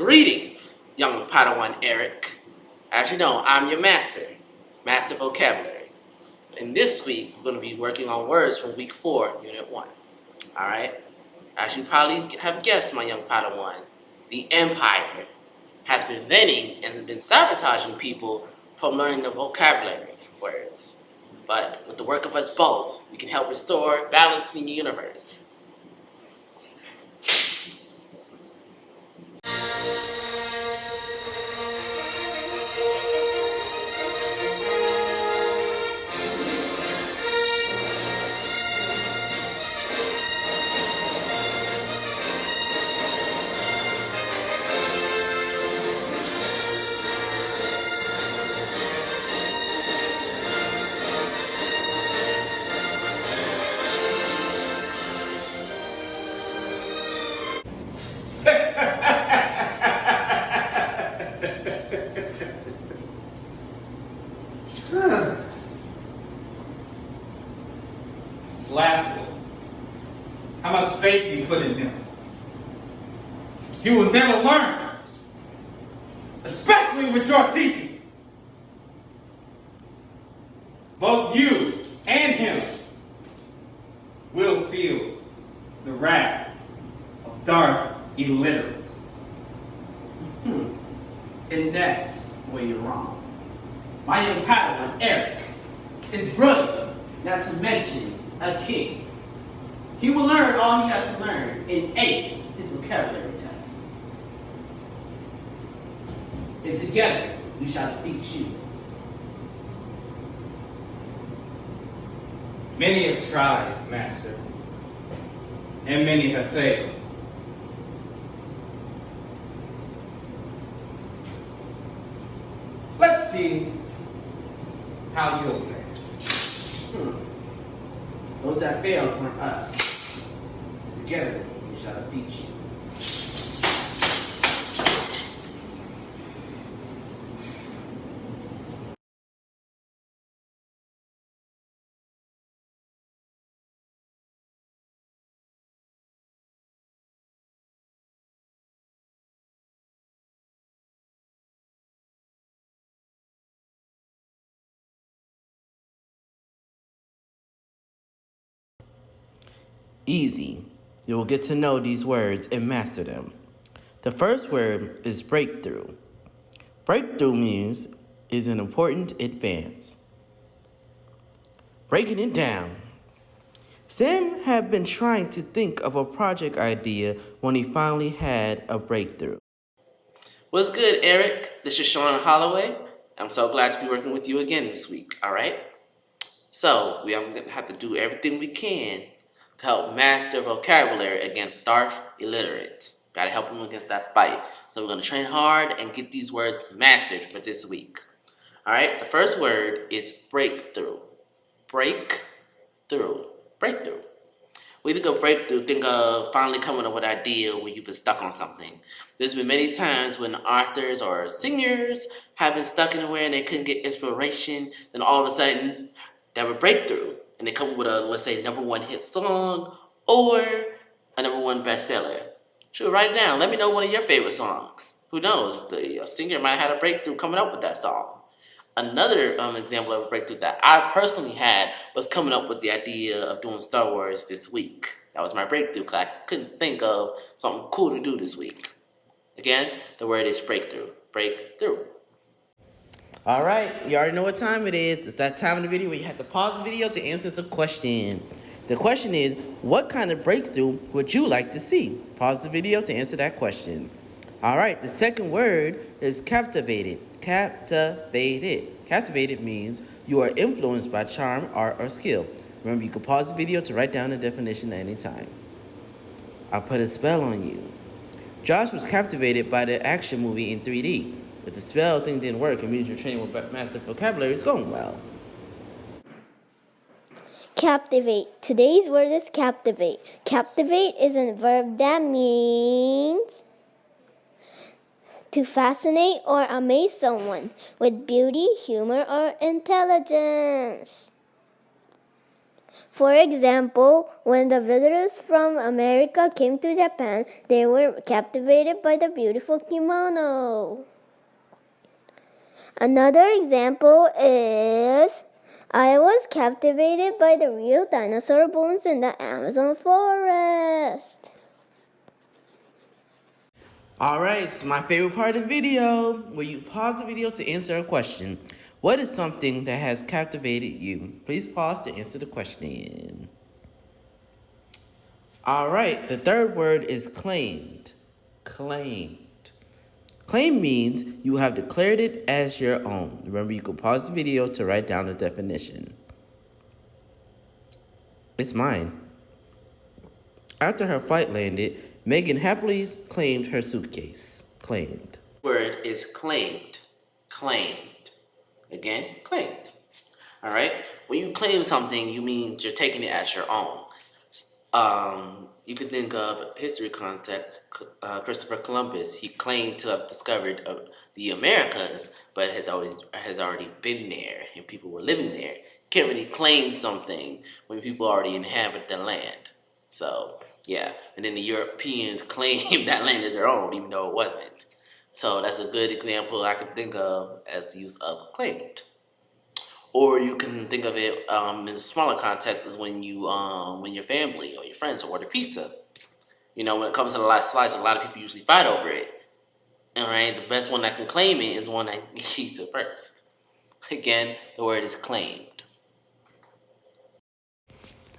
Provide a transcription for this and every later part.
Greetings, young Padawan Eric. As you know, I'm your master vocabulary. And this week, we're going to be working on words from week 4, unit 1. All right? As you probably have guessed, my young Padawan, the Empire has been preventing and been sabotaging people from learning the vocabulary words. But with the work of us both, we can help restore balance in the universe. It's laughable. How much faith you put in him. You will never learn, especially with your teachings. Both you and him will feel the wrath of dark illiterates. And that's where you're wrong. My young Padawan, Eric, is brilliant, not to mention a king. He will learn all he has to learn and ace his vocabulary test. And together, we shall defeat you. Many have tried, Master, and many have failed. Let's see how you'll fare. Those that failed weren't us. Together, we shall defeat you. Easy. You will get to know these words and master them. The first word is breakthrough. Breakthrough means is an important advance. Breaking it down. Sam had been trying to think of a project idea when he finally had a breakthrough. What's good, Eric? This is Sean Holloway. I'm so glad to be working with you again this week, all right? So, we are going to have to do everything we can to help master vocabulary against dark illiterates. Got to help them against that fight. So we're going to train hard and get these words mastered for this week. All right, the first word is breakthrough. Breakthrough. Breakthrough. When you think of breakthrough, think of finally coming up with an idea where you've been stuck on something. There's been many times when authors or singers have been stuck anywhere and they couldn't get inspiration. Then all of a sudden, they have a breakthrough. And they come up with a, let's say, #1 hit song or a #1 bestseller. Sure, write it down. Let me know one of your favorite songs. Who knows? The singer might have had a breakthrough coming up with that song. Another example of a breakthrough that I personally had was coming up with the idea of doing Star Wars this week. That was my breakthrough because I couldn't think of something cool to do this week. Again, the word is breakthrough. Breakthrough. All right, you already know what time it is. It's that time in the video where you have to pause the video to answer the question. The question is, what kind of breakthrough would you like to see? Pause the video to answer that question. All right, the second word is captivated. Captivated. Captivated means you are influenced by charm, art, or skill. Remember, you can pause the video to write down the definition at any time. I put a spell on you. Josh was captivated by the action movie in 3D. If the spell thing didn't work, it means your training with master vocabulary is going well. Captivate. Today's word is captivate. Captivate is a verb that means to fascinate or amaze someone with beauty, humor, or intelligence. For example, when the visitors from America came to Japan, they were captivated by the beautiful kimono. Another example is I was captivated by the real dinosaur bones in the Amazon forest. Alright, so my favorite part of the video, where you pause the video to answer a question. What is something that has captivated you? Please pause to answer the question. Alright, the third word is claimed. Claimed. Claim means you have declared it as your own. Remember, you can pause the video to write down the definition. It's mine. After her flight landed, Megan happily claimed her suitcase. Claimed. Word is claimed. Claimed. Again, claimed. All right? When you claim something, you mean you're taking it as your own. You could think of history context. Christopher Columbus, he claimed to have discovered the Americas, but has already been there, and people were living there. Can't really claim something when people already inhabit the land. So yeah, and then the Europeans claimed that land as their own, even though it wasn't. So that's a good example I can think of as the use of claimed. Or you can think of it in a smaller context as when when your family or your friends order pizza. You know, when it comes to the last slice, a lot of people usually fight over it. All right, the best one that can claim it is the one that eats it first. Again, the word is claimed.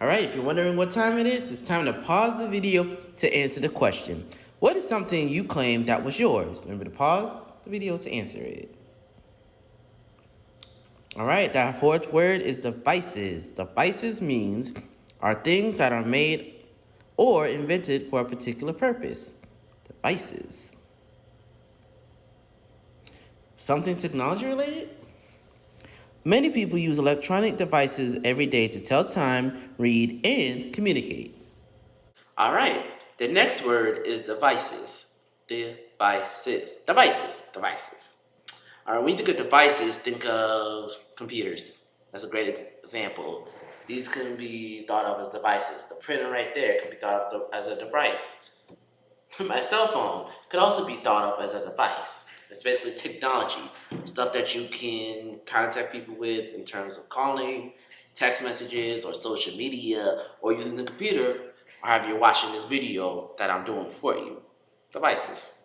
All right, if you're wondering what time it is, it's time to pause the video to answer the question. What is something you claimed that was yours? Remember to pause the video to answer it. All right, that fourth word is devices. Devices means are things that are made or invented for a particular purpose. Devices. Something technology related? Many people use electronic devices every day to tell time, read, and communicate. All right, the next word is devices. Devices. Devices. Devices. All right, when you think of devices, think of computers. That's a great example. These can be thought of as devices. The printer right there can be thought of as a device. My cell phone could also be thought of as a device. It's basically technology, stuff that you can contact people with in terms of calling, text messages, or social media, or using the computer, or have you watching this video that I'm doing for you. Devices.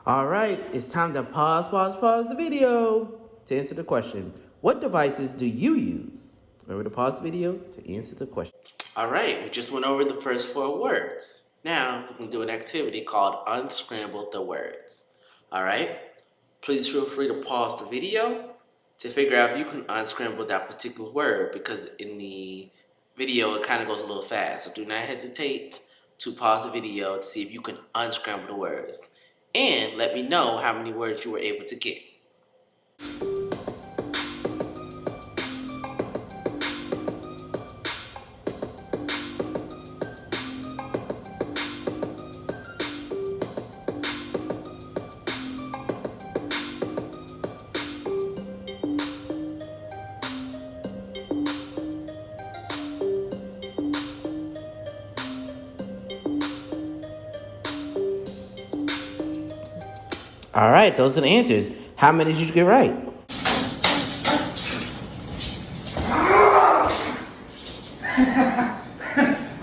All right, it's time to pause the video to answer the question. What devices do you use? Remember to pause the video to answer the question. All right, we just went over the first four words. Now we can do an activity called Unscramble the Words. All right, please feel free to pause the video to figure out if you can unscramble that particular word, because in the video it kind of goes a little fast. So do not hesitate to pause the video to see if you can unscramble the words. And let me know how many words you were able to get. All right, those are the answers. How many did you get right?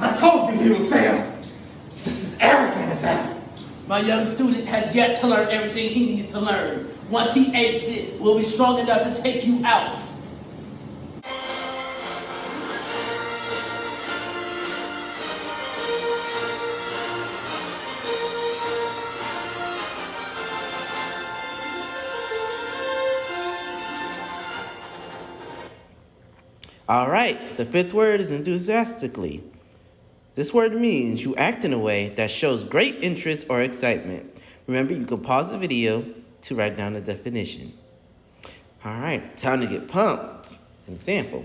I told you he would fail. Just as arrogant as ever. My young student has yet to learn everything he needs to learn. Once he aces it, we'll be strong enough to take you out. All right, the fifth word is enthusiastically. This word means you act in a way that shows great interest or excitement. Remember, you can pause the video to write down the definition. All right, time to get pumped. An example.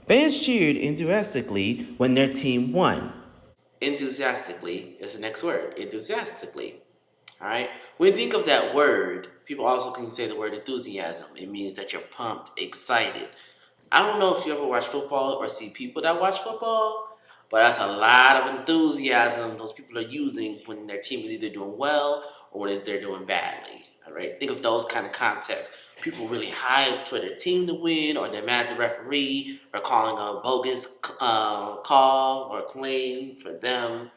Fans cheered enthusiastically when their team won. Enthusiastically is the next word, enthusiastically. All right, when you think of that word, people also can say the word enthusiasm. It means that you're pumped, excited. I don't know if you ever watch football or see people that watch football, but that's a lot of enthusiasm those people are using when their team is either doing well or when they're doing badly. All right, think of those kind of contests. People really hyped for their team to win, or they're mad at the referee or calling a bogus call or claim for them.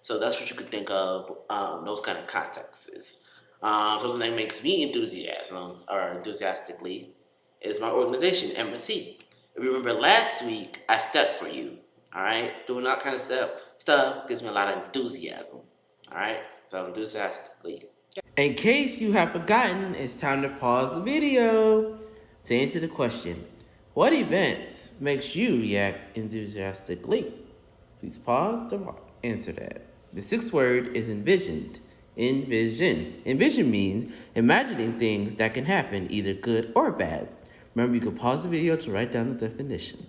So that's what you could think of those kind of contexts. Something that makes me enthusiastically is my organization, MSC. If you remember last week, I stepped for you. All right, doing that kind of stuff gives me a lot of enthusiasm. All right, so enthusiastically. In case you have forgotten, it's time to pause the video to answer the question: what events makes you react enthusiastically? Please pause to answer that. The sixth word is envisioned. Envision. Envision means imagining things that can happen, either good or bad. Remember, you can pause the video to write down the definition.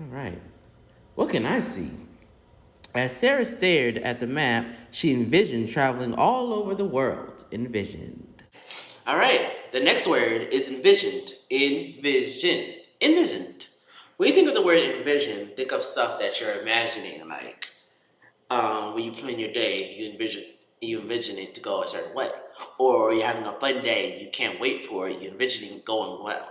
All right. What can I see? As Sarah stared at the map, she envisioned traveling all over the world. Envisioned. All right. The next word is envisioned. Envision. Envisioned. When you think of the word envision, think of stuff that you're imagining, like when you plan your day, you envision it to go a certain way, or you're having a fun day, you can't wait for it, you envision it going well,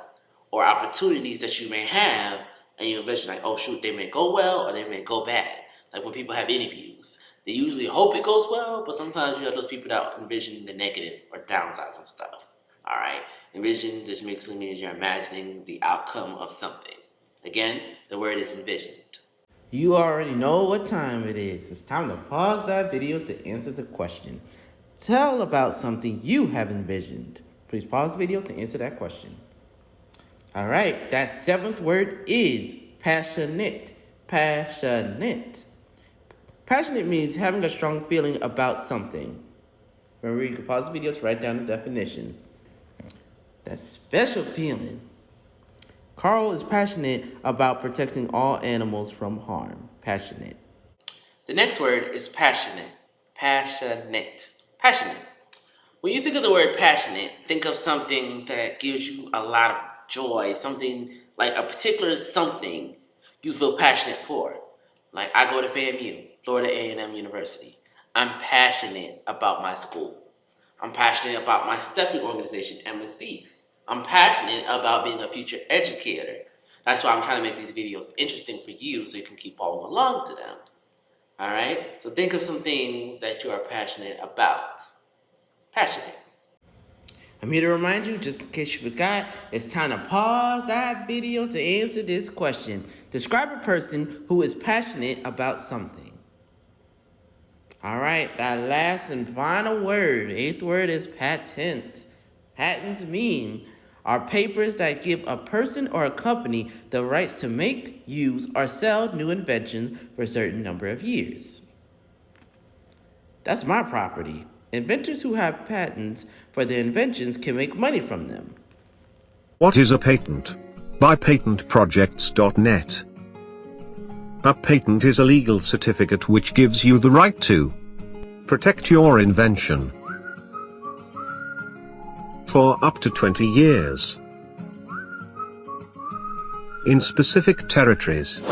or opportunities that you may have, and you envision like, oh shoot, they may go well or they may go bad. Like when people have interviews, they usually hope it goes well, but sometimes you have those people that envision the negative or downsides of stuff. All right, envision just basically means you're imagining the outcome of something. Again, the word is envisioned. You already know what time it is. It's time to pause that video to answer the question. Tell about something you have envisioned. Please pause the video to answer that question. All right, that seventh word is passionate. Passionate. Passionate means having a strong feeling about something. Remember, you can pause the video to write down the definition. That special feeling. Carl is passionate about protecting all animals from harm. Passionate. The next word is passionate. Passionate. Passionate. When you think of the word passionate, think of something that gives you a lot of joy, something like a particular something you feel passionate for. Like I go to FAMU, Florida A&M University. I'm passionate about my school. I'm passionate about my stepping organization, MSC. I'm passionate about being a future educator. That's why I'm trying to make these videos interesting for you so you can keep following along to them. All right? So think of some things that you are passionate about. Passionate. I'm here to remind you, just in case you forgot, it's time to pause that video to answer this question. Describe a person who is passionate about something. All right, that last and final word, eighth word is patent. Patents are papers that give a person or a company the rights to make, use, or sell new inventions for a certain number of years. That's my property. Inventors who have patents for their inventions can make money from them. What is a patent? By patentprojects.net. A patent is a legal certificate which gives you the right to protect your invention for up to 20 years in specific territories.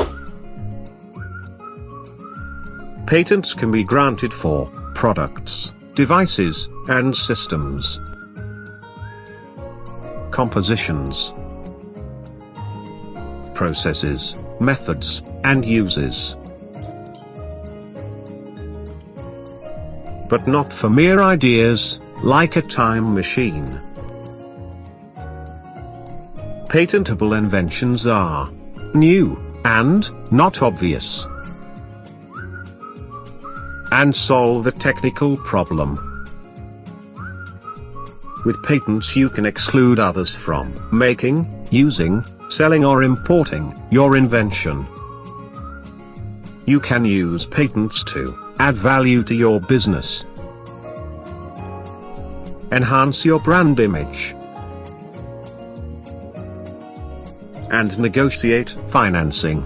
Patents can be granted for products, devices, and systems, compositions, processes, methods, and uses, but not for mere ideas, like a time machine. Patentable inventions are new and not obvious, and solve a technical problem. With patents you can exclude others from making, using, selling or importing your invention. You can use patents to add value to your business, enhance your brand image, and negotiate financing.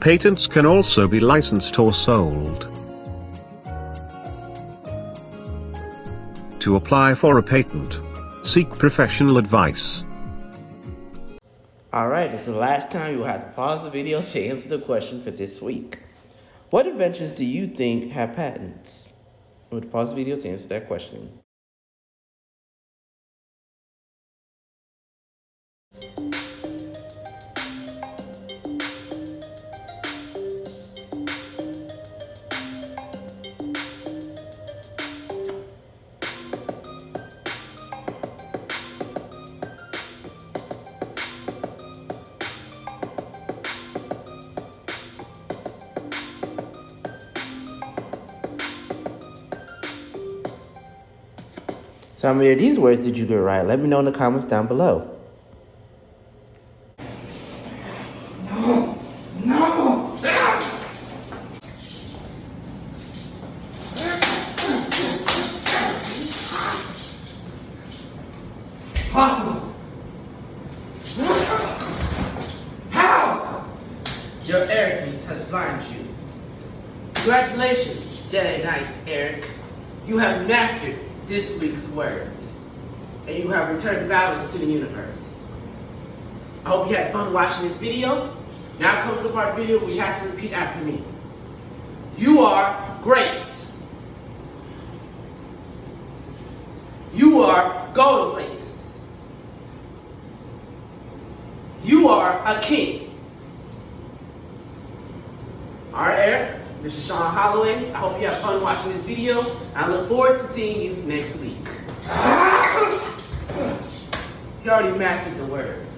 Patents can also be licensed or sold. To apply for a patent, Seek professional advice. Alright, this is the last time you'll have to pause the video to answer the question for this week. What inventions do you think have patents? I'm going to pause the video to answer that question. So how many of these words did you get right? Let me know in the comments down below. Possible. How? Your arrogance has blinded you. Congratulations, Jedi Knight Eric. You have mastered this week's words, and you have returned balance to the universe. I hope you had fun watching this video. Now comes the part of the video where you have to repeat after me. You are great. You are going places. You are a king. All right, Eric, this is Sean Holloway. I hope you have fun watching this video. I look forward to seeing you next week. You already mastered the words.